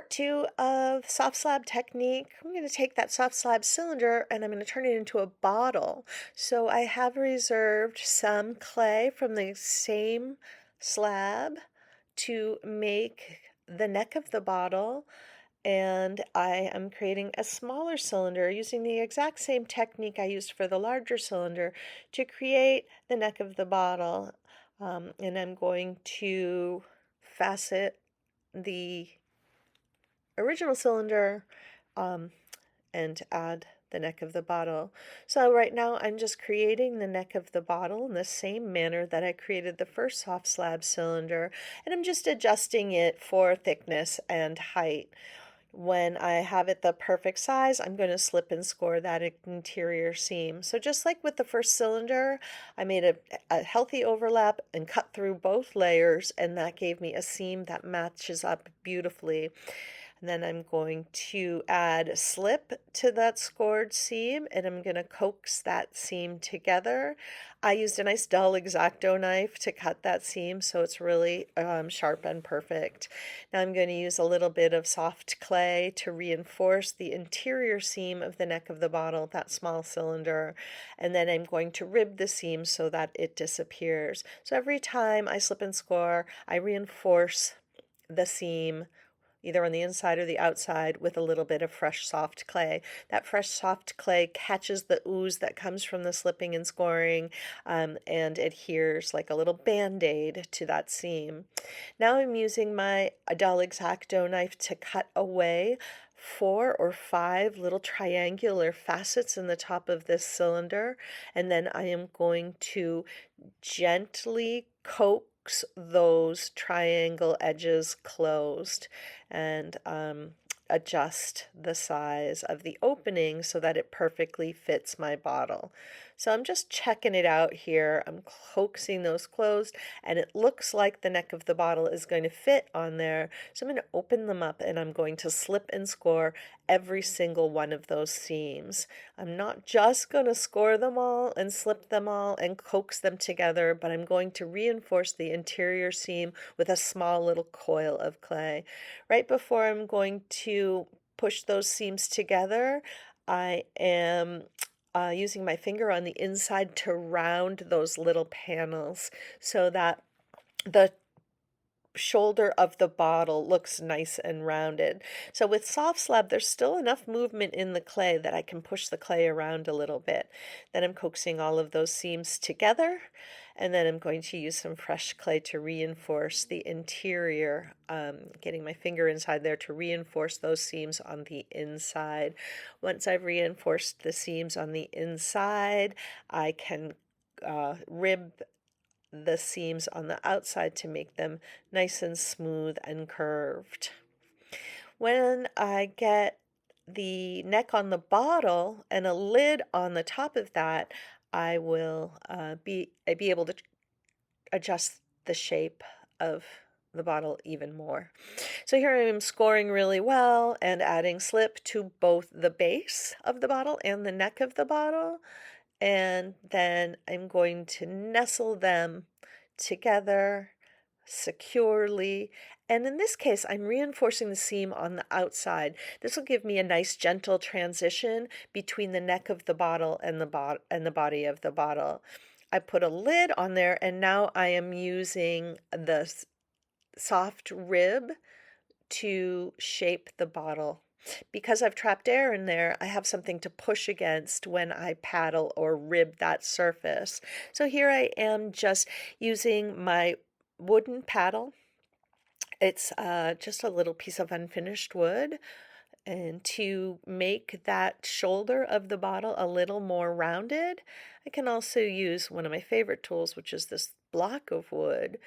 part two of soft slab technique. I'm going to take that soft slab cylinder and I'm going to turn it into a bottle. So I have reserved some clay from the same slab to make the neck of the bottle, and I am creating a smaller cylinder using the exact same technique I used for the larger cylinder to create the neck of the bottle. And I'm going to facet the original cylinder um, and add the neck of the bottle. So right now I'm just creating the neck of the bottle in the same manner that I created the first soft slab cylinder, and I'm just adjusting it for thickness and height. When I have it the perfect size, I'm going to slip and score that interior seam. So just like with the first cylinder, I made a healthy overlap and cut through both layers, and that gave me a seam that matches up beautifully. And then I'm going to add a slip to that scored seam, and I'm going to coax that seam together. I used a nice dull X-Acto knife to cut that seam, so it's really sharp and perfect. Now I'm going to use a little bit of soft clay to reinforce the interior seam of the neck of the bottle, that small cylinder, and then I'm going to rib the seam so that it disappears. So every time I slip and score, I reinforce the seam either on the inside or the outside with a little bit of fresh soft clay. That fresh soft clay catches the ooze that comes from the slipping and scoring, and adheres like a little band-aid to that seam. Now I'm using my dull X-Acto knife to cut away 4 or 5 little triangular facets in the top of this cylinder, and then I am going to gently coax those triangle edges closed and adjust the size of the opening so that it perfectly fits my bottle. So I'm just checking it out here. I'm coaxing those closed, and it looks like the neck of the bottle is going to fit on there. So I'm going to open them up and I'm going to slip and score every single one of those seams. I'm not just going to score them all and slip them all and coax them together, but I'm going to reinforce the interior seam with a small little coil of clay. Right before I'm going to push those seams together, I am using my finger on the inside to round those little panels so that the shoulder of the bottle looks nice and rounded. So with soft slab, there's still enough movement in the clay that I can push the clay around a little bit. Then I'm coaxing all of those seams together, and then I'm going to use some fresh clay to reinforce the interior, getting my finger inside there to reinforce those seams on the inside. Once I've reinforced the seams on the inside, I can rib the seams on the outside to make them nice and smooth and curved. When I get the neck on the bottle and a lid on the top of that, I will be able to adjust the shape of the bottle even more. So here I am scoring really well and adding slip to both the base of the bottle and the neck of the bottle, and then I'm going to nestle them together securely. And in this case, I'm reinforcing the seam on the outside. This will give me a nice gentle transition between the neck of the bottle and the body of the bottle. I put a lid on there, and now I am using the soft rib to shape the bottle. Because I've trapped air in there, I have something to push against when I paddle or rib that surface. So here I am just using my wooden paddle. It's just a little piece of unfinished wood. And to make that shoulder of the bottle a little more rounded, I can also use one of my favorite tools, which is this block of wood,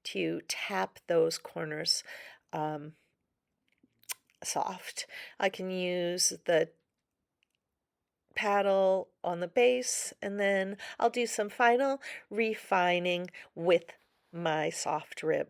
to tap those corners soft. I can use the paddle on the base, and then I'll do some final refining with my soft rib.